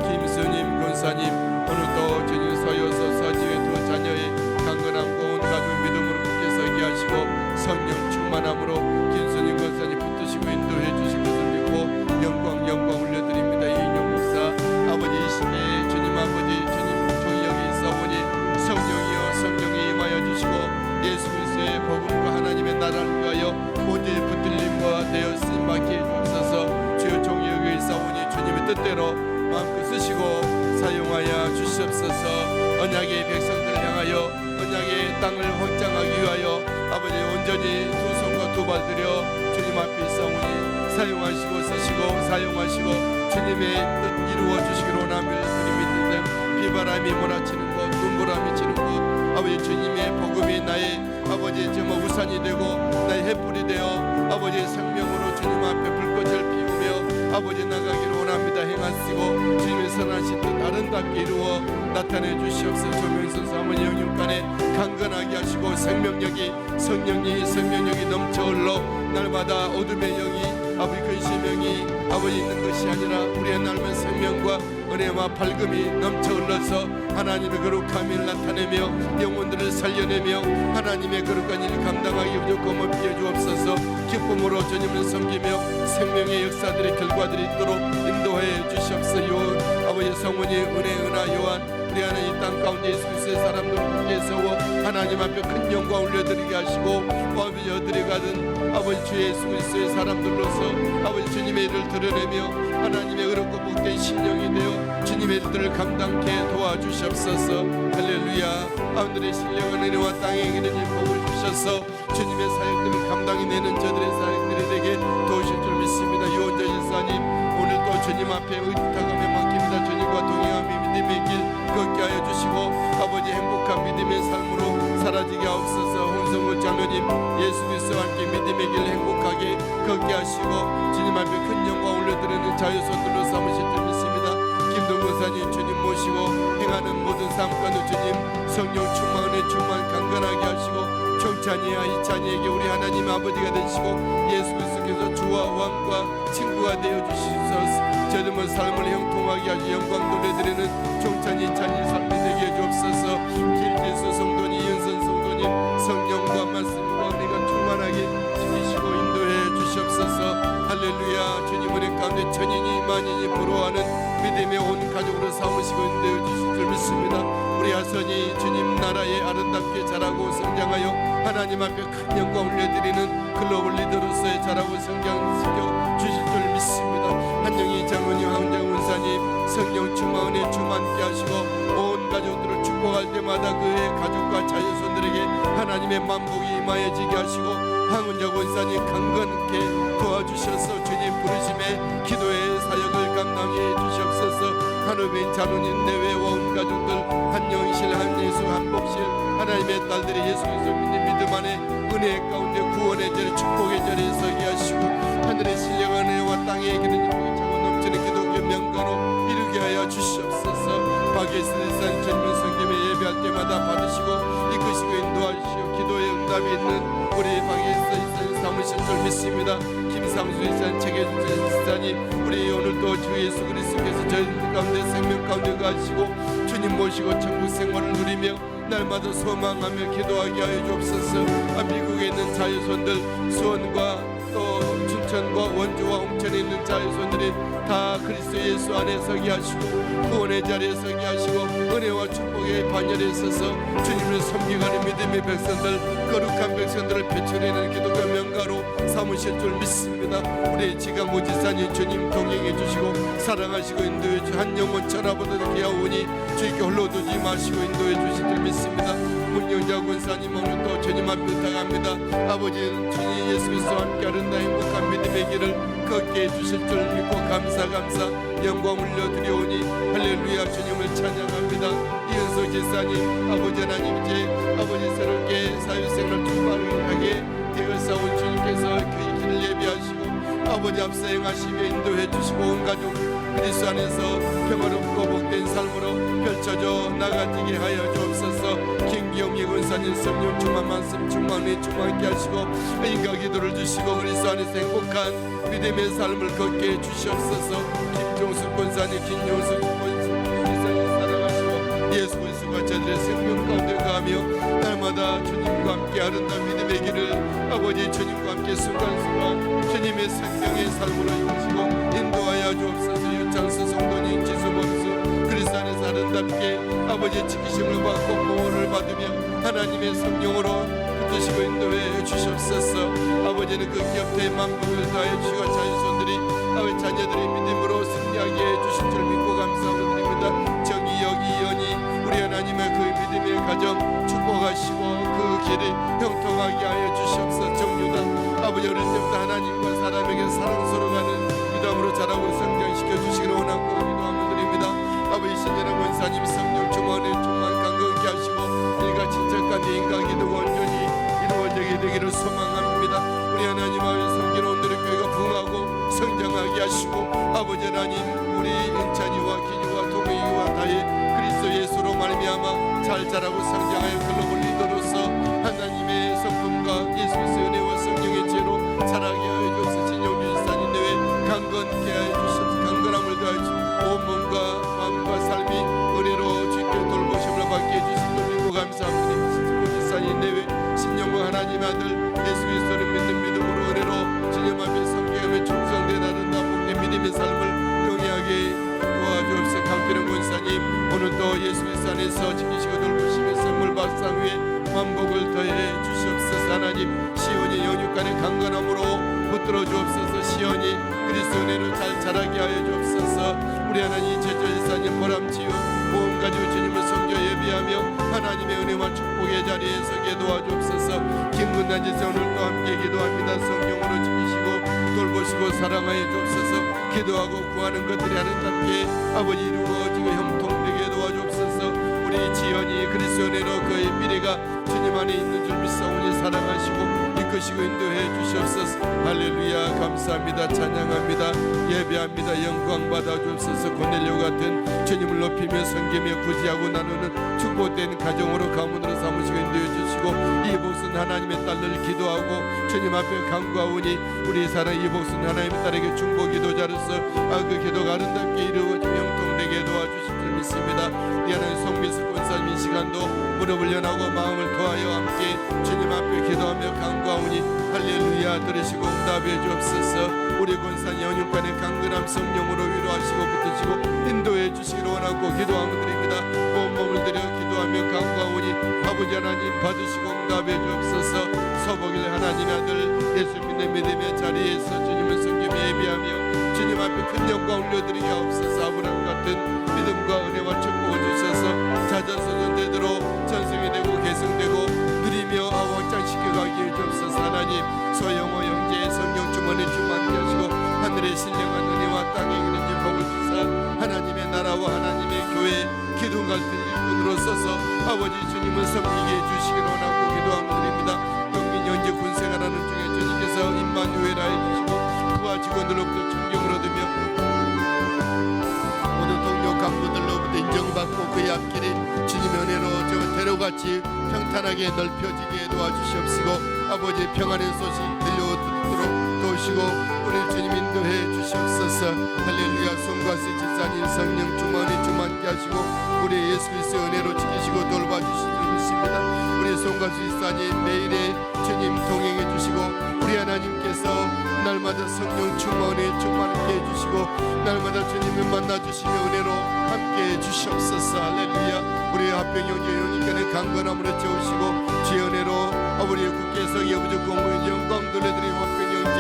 김수님 권사님 오늘도 주님 서여서 서지의 두 자녀의 강건한 고운 가족 믿음으로 굳게 서게 하시고 성령 충만함으로 김수님 권사님 붙드시고 인도해 주실 것을 믿고 영광 올려드립니다. 이인영 목사 아버지 이 시대에 주님 아버지 주님 종이역에 있어오니 성령에 임하여 주시고 예수 그리스도의 복음과 하나님의 나라를 위하여 온전히 붙들림과 되어 쓰임받게 해주옵소서. 주여 종이역에 있어오니 주님의 뜻대로 마음껏 쓰시고 사용하여 주시옵소서. 언약의 백성들을 향하여 언약의 땅을 확장하기 위하여 아버지 온전히 두 손과 두 발 들여 주님 앞에 있사오니 사용하시고 쓰시고 사용하시고 주님의 뜻 이루어 주시기로 원함을 드립니다. 비바람이 몰아치는 곳 눈보람이 치는 곳 아버지 주님의 복음이 나의 아버지 정말 우산이 되고 나의 햇불이 되어 아버지의 생명으로 주님 앞에 불꽃을 피우며 아버지 나가기를 원합니다. 행하시고 주님의 선하신 뜻 아름답게 이루어 나타내 주시옵소서. 조명선 사모님 영육간에 강건하게 하시고 생명력이 넘쳐 흘러 날마다 어둠의 영이 아버지 근심의 영이 아버지 있는 것이 아니라 우리의 날면 생명과 은혜와 밝음이 넘쳐 흘러서 하나님의 거룩함을 나타내며 영혼들을 살려내며 하나님의 거룩한 일을 감당하기 부족함 없게 주옵소서. 기쁨으로 주님을 섬기며 생명의 역사들의 결과들이 있도록 인도해 주시옵소서. 아버지 성모님 은하 요한 우리 하나님 이 땅 가운데 예수 그리스도의 사람들 함께 세워 하나님 앞에 큰 영광 올려드리게 하시고 아버지 어디에 가든 아버지 주 예수 그리스도의 사람들로서 아버지 주님의 일을 드러내며 하나님의 의롭고 복된 신령이 되어 주님의 일들을 감당케 도와주시옵소서. 할렐루야. 아우들의 신령한 은혜와 땅에 이르는 복을 주셔서 주님의 사역들을 감당해 내는 저들의 사역들이 되게 도우실 줄 믿습니다. 유언자 일사님 오늘도 주님 앞에 의탁함에 맡깁니다. 주님과 동행함이 믿음의 길 걷게 하여 주시고 아버지 행복한 믿음의 삶으로 사라지게 하옵소서. 홍성우 장로님 예수 그리스도와 함께 믿음의 길 행복하게 걷게 하시고 주님 앞에 큰 영광 올려드리는 자유손들로 삼으실 줄 믿습니다. 김동건사님 주님 모시고 행하는 모든 삶 가운데 주님 성령 충만에 충만 강건하게 하시고 총찬이와 이찬이에게 우리 하나님 아버지가 되시고 예수 그리스도께서 주와 왕과 친구가 되어 주시소서. 저들의 삶을 형통하게 하시 영광 돌려드리는 총찬이 이찬이 삶이 되게 해주옵소서. 길길수 성도님 이은선 성도님 성령과 말씀과 은혜가 충만하게 지키시고 인도해 주시옵소서. 할렐루야. 주님 은혜 가운데 천인이 만인이 부러워하는 믿음의 온 가족으로 삼으시고 인도해 주실 줄 믿습니다. 우리 아선이 주님 나라에 아름답게 자라고 성장하여 하나님 앞에 큰 영광을 올려드리는 글로벌 리더로서의 자라고 성장시켜 주실 줄 믿습니다. 한영희 장로님, 황장 원사님 성령 충만 은혜 충만케 하시고 온 가족들을 축복할 때마다 그의 가족과 자녀손들에게 하나님의 만복이 임하여지게 하시고 황은정 원사님 강건케 도와주셔서 주님 부르심에 기도의 사역을 감당해 주시옵소서. 한우빈 장로님 내외와 온 가족들 한영실 한예수 한복실 하나님의 딸들이 예수 그리스도 믿음 안에 은혜 가운데 구원의 자리 축복의 자리에 서게 하시고 하늘의 신령한 은혜와 땅의 기름 축복이 차고 넘치는 기독교 명가로 이루게 하여 주시옵소서. 박예수의 전문 성김에 예배할 때마다 받으시고 이끄시고 인도하시오. 기도의 응답이 있는 우리 박예수 사무실 줄 믿습니다. 김상수 이사님, 최계준 지사님, 우리 오늘도 주 예수 그리스도께서 저희들 가운데 생명 가운데 가시고 주님 모시고 천국 생활을 누리며 날마다 소망하며 기도하게 하여 주옵소서. 미국에 있는 자유손들 수원과 또 춘천과 원주와 홍천에 있는 자유손들이 다 그리스도 예수 안에 서게 하시고 구원의 자리에 서게 하시고 은혜와 축복의 반열에 서서 주님을 섬기가는 믿음의 백성들 거룩한 백성들을 배출해내는 기독교 명가로 삼으실 줄 믿습니다. 우리 지강호 지사님 주님 동행해 주시고 사랑하시고 인도해 주시고 한 영혼 천하보다 귀하오니 주께 홀로 두지 마시고 인도해 주실 줄 믿습니다. 문영자 권사님 오늘도 주님 앞에 부탁합니다. 아버지는 주님 예수 그리스도와 함께 아름다운 행복한 믿음의 길을 걷게 해주실 줄 믿고 감사 영광 올려드리오니 할렐루야. 주님을 찬양합니다. 이은석 지사님 아버지 하나님 이제 아버지 새롭게 사회생활 출발하게 되어서온 주님께서 그 길을 예비하시고 아버지 앞서 행하시며 인도해 주시고 온 가족 그리스도 안에서 평화롭고 복된 삶으로 펼쳐져 나가게 하여 주옵소서. 김기영미 권사님 성령 충만 말씀 충만히 충만케 하시고 인가 기도를 주시고 그리스도 안에서 행복한 믿음의 삶을 걷게 해 주시옵소서. 김종숙 권사님 김용숙 권사님 사랑하시고 예수 그리스도가 저들의 생명 가운데 가며 날마다 주님과 함께 아름다운 믿음의 길을 아버지 주님과 함께 순간순간 주님의 생명의 삶으로 이루시고 인도하여 주옵소서. 유창수 성도님 지수범수 그리스도 안에서 아름답게 아버지의 지키심을 받고 보호를 받으며 하나님의 성령으로 붙드시고 인도해 주시옵소서. 아버지는 그 기업태의 만복을 다해 주시고 자녀손들이 아버지 자녀들의 믿음으로 승리하게 해 주실 줄 믿고 감사드립니다. 정의역 이연이 우리 하나님의 그 믿음의 가정 축복하시고 그 길이 형통하게 하여 주시옵소서. 정유다 아버지 어릴 때부터 하나님과 사람에게 사랑스러워가는 믿음으로 자라고 성장시켜 주시기를 원하고 기도하며 드립니다. 아버지 신전의 원사님 성령 충만에 충만 강건케 하시고 일가 친척간 인가 기도가 온전히 이루어지게 되기를 소망합니다. 우리 하나님 아버지 섬기는 오늘의 교회가 부흥하고 성장하게 하시고 아버지 하나님 우리 인찬이와 기주와 동의와 다의 그리스도 예수로 말미암아 잘 자라고 성장하여 글로벌 리더로서 하나님의 성품과 예수 그리스도의 은혜와 성령의 지혜로 자라게 하여 주옵소서. 진영주 지사님 내외 강건케 하여 주시옵소서. 강건함을 더하여 주시옵소서. 온 몸과 마음과 삶이 은혜로 주께 돌보심을 받게 해주신 줄 믿고 감사합니다. 진영주 지사님 내외 신령과 하나님의 아들 예수 그리스도를 믿는 믿음으로 은혜로 주님 앞에 섬기며 충성된 아름다운 복된 믿음의 삶을 영위하게 도와주옵소서. 강필영 권사님 오늘도 예수 그리스도 안에서 지키시고 돌보시며 선물 박상 위에 만복을 더해 주시옵소서. 하나님 시온이 영육간의 강건함으로 붙들어 주옵소서. 시온이 그리스도 은혜로 잘 자라게 하여 주옵소서. 우리 하나님 제주지사님 보람지요 온 가족 주님을 섬겨 예비하며 하나님의 은혜와 축복의 자리에 서게 도와주옵소서. 김근단 지사 오늘도 함께 기도합니다. 성령으로 지키시고 돌보시고 사랑하여 주옵소서. 기도하고 구하는 것들이 아름답게 아버지 이루어지고 형통되게 도와주옵소서. 우리 지연이 그리스도 은혜로 그의 미래가 주님 안에 있는 줄 믿사오니 사랑하시고 이끄시고 인도해 주시옵소서. 할렐루야. 감사합니다. 찬양합니다. 예배합니다. 영광 받아 주옵소서. 고넬료 같은 주님을 높이며 섬기며 구제하고 나누는 축복된 가정으로 가문으로 삼으시고 인도해 주시고 이 복은 하나님의 딸들 기도하고 주님 앞에 간구하오니 우리 사랑 이 복은 하나님의 딸에게 중보 기도자로서 그 기도가 아름답게 이루어지며 형통되게 도와주실 줄 믿습니다. 이 하나님 송미숙 권사님 이 시간도 무릎을 연하고 마음을 도하여 함께 주님 앞에 기도하며 간구하오니 할렐루야. 하나님아 들으시고 응답해 주옵소서. 우리 권산 영육간의 강건함 성령으로 위로하시고 붙으시고 인도해 주시기를 원하고 기도하며 드립니다. 온 몸을 들여 기도하며 간구하오니 아버지 하나님 받으시고 응답해 주옵소서. 서복일 하나님의 아들 예수 믿음의 자리에서 주님을 섬기며 예비하며 주님 앞에 큰 영광 올려드리게 하옵소서. 아브라함 같은 믿음과 은혜와 축복을 주셔서 자자손손대대로 전승이 되고 계승되고 누리며 왕창시켜 가기에 주옵소서. 하나님 소영호 형제의 성령 주머니 충만케 하시고 하늘의 신령한 은혜와 땅의 그런지 복을 주사 하나님의 나라와 하나님의 교회 기둥 같은 일꾼으로 서서 아버지 주님을 섬기게 해주시기를 원하고 기도하며 드립니다. 영민 현재 군생활하는 중에 주님께서 임마누엘아 해주시고 그와 직원들로부터 존경을 얻으며 모든 동료 간부들로부터 인정받고 그의 앞길이 주님의 은혜로 저 대로같이 평탄하게 넓혀지게 도와주시옵시고 아버지 평안의 소식 들려듣도록 도우시고 우리 주님 인도해 주시옵소서. 할렐루야. 송가스 지사님 성령 주머니 주만케 하시고 우리 예수 그리스도의 은혜로 지키시고 돌봐주실 줄 믿습니다. 우리 송가수 지사님 매일의 주님 동행해 주시고 우리 하나님께서 날마다 성령 충만하게 해주시고 날마다 주님을 만나주시며 은혜로 함께해 주시옵소서. 할렐루야. 우리 합병영제 영인간의 강건함으로 채우시고 주의 은혜로 우리 국회에서 여부족 공무원 영광 돌려드린 합병영제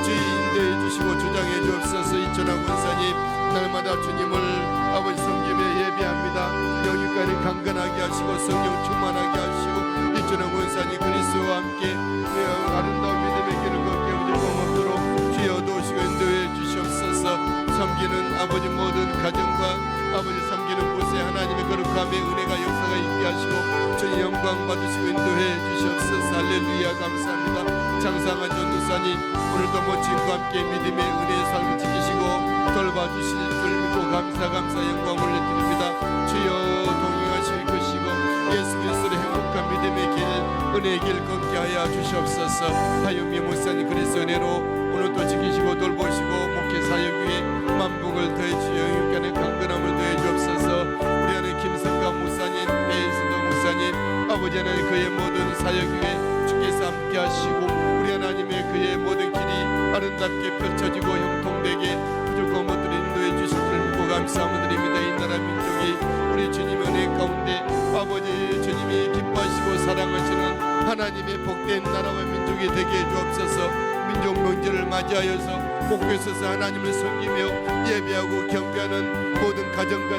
우주의 인도해 주시고 주장해 주옵소서. 이천하 권사님 날마다 주님을 아버지 섬김에 예비합니다. 영인간에 강건하게 하시고 성령 충만하게 하시고 이천하 권사님 그리스도와 함께 아름다운 믿음의 길을 걷게 고맙도록 주여 도우시고 인도해 주시옵소서. 섬기는 아버지 모든 가정과 아버지 섬기는 곳에 하나님의 거룩함의 은혜가 역사가 있게 하시고 주님 영광 받으시고 인도해 주시옵소서. 할렐루야. 감사합니다. 장상한 전도사님 오늘도 모친과 함께 믿음의 은혜의 삶을 지키시고 돌봐주실 줄 믿고 감사 영광 올려드립니다. 주여 동행하실 것이고 예수 그리스도의 행복한 믿음의 길 은혜의 길 걷게 하여 주시옵소서. 하윤미 목사님 그리스도 은혜로 오늘도 지키시고 돌보시고 목회 사역 위에 만복을 더해 주여 영육간의 강건함을 더해 주옵소서. 우리 하나님 김성감 목사님 배인수도 목사님 아버지 하나님 그의 모든 사역 위에 주께서 함께 하시고 우리 하나님의 그의 모든 길이 아름답게 펼쳐지고 형통되게 부족한 것들을 인도해 주실 줄 믿고 감사함을 드립니다. 이 나라 민족이 우리 주님의 은혜 가운데 아버지 주님이 기뻐하시고 사랑하시는 하나님의 복된 나라와 민족이 되게 해 주옵소서. 민족 명절을 맞이하여서 곳곳에서 하나님을 섬기며 예배하고 경배하는 모든 가정들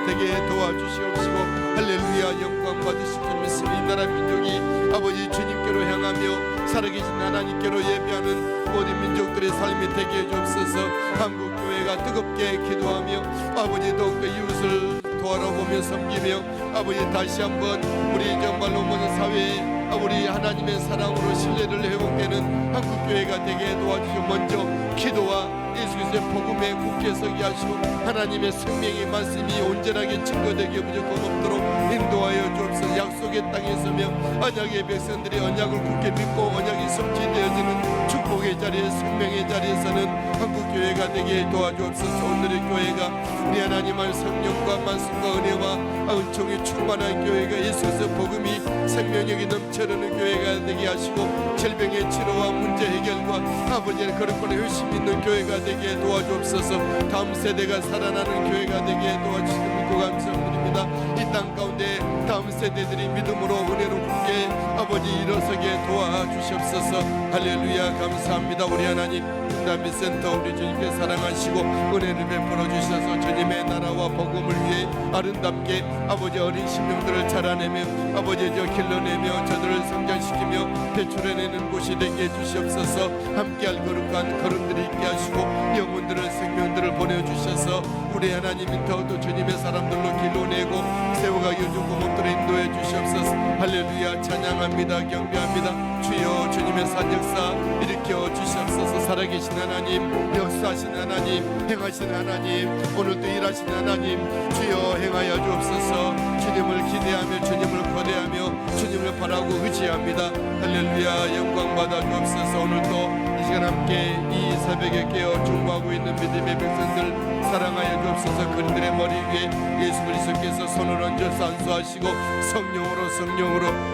되게 도와주시옵시고 할렐루야. 영광 받으실 줄 믿습니다. 이 나라 민족이 아버지 주님께로 향하며 살아계신 하나님께로 예배하는 모든 민족들의 삶이 되게 해 주옵소서. 한국교회가 뜨겁게 기도하며 아버지 더욱더 이웃을 돌아보며 섬기며 아버지 다시 한번 우리 정말로 모든 사회에 우리 하나님의 사랑으로 신뢰를 회복되는 한국교회가 되게 도와주시고 먼저 기도와 예수 그리스도의 복음에 굳게 서게 하시고 하나님의 생명의 말씀이 온전하게 증거되게 무조건 없도록 인도하여 주옵소서. 약속의 땅에 서며 언약의 백성들이 언약을 굳게 믿고 언약이 성취되어지는 축복의 자리에 생명의 자리에서는 한국교회가 되게 도와주옵소서. 오늘의 교회가 우리 하나님의 성령과 말씀과 은혜와 은총이 충만한 교회가 예수 그리스도의 복음이 생명력이 넘쳐르는 교회가 되게 하시고 질병의 치료와 문제 해결과 아버지의 거룩한 열심 있는 교회가 되게 도와주옵소서. 다음 세대가 살아나는 교회가 되게 도와주시고 믿고 감사드립니다. 이 땅 가운데 다음 세대들이 믿음으로 은혜로 굳게 아버지 일어서게 도와주시옵소서. 할렐루야. 감사합니다. 우리 하나님 응답센터 우리 주님께 사랑하시고 은혜를 베풀어 주셔서 주님의 나라와 복음을 위해 아름답게 아버지 어린 심령들을 자라내며 아버지 저 길러내며 저들을 성장시키며 배출해내는 곳이 되게 해주시옵소서. 함께할 거룩한 걸음들이 있게 하시고 영혼들을 생명들을 보내주셔서 우리 하나님이 더욱더 주님의 사람들로 길러내고 세워가기 요즘 공업들을 인도해 주시옵소서. 할렐루야. 찬양합니다. 경배합니다. 주여 주님의 산역사 일으켜 주시옵소서. 살아계신 하나님 역사하신 하나님 행하신 하나님 오늘도 일하신 하나님 주여 행하여 주옵소서. 주님을 기대하며 주님을 거대하며 주님을 바라고 의지합니다. 할렐루야. 영광 받아 주옵소서. 오늘도 이 시간 함께 이 새벽에 깨어 중보하고 있는 믿음의 백성들 사랑하여 주옵소서. 그들의 머리 위에 예수 그리스도께서 손을 얹어 산수하시고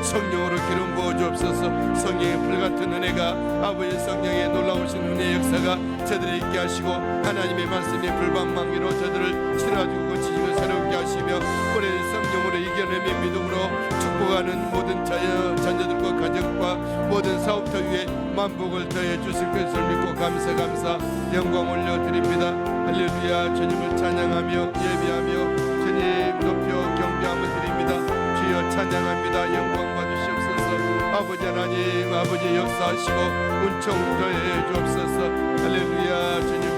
성령으로 기름 부어 주옵소서. 성령의 불같은 은혜가 아버지 성령의 놀라우신 은혜의 역사가 저들에 있게 하시고 하나님의 말씀이 불방망이로 저들을 치러주고 고치시고 새롭게 하시며 오래된 성령으로 이겨내며 믿음으로 축복하는 모든 자녀들과 가정과 모든 사업터 위에 만복을 더해 주실 것을 믿고 감사 영광 올려드립니다. 할렐루야. 주님을 찬양하며 예배하며 주님 높여 경배함을 드립니다. 주여 찬양합니다. 영광 받으시옵소서. 아버지 하나님 아버지 역사하시고 은총 더해 주옵소서. 할렐루야. 주님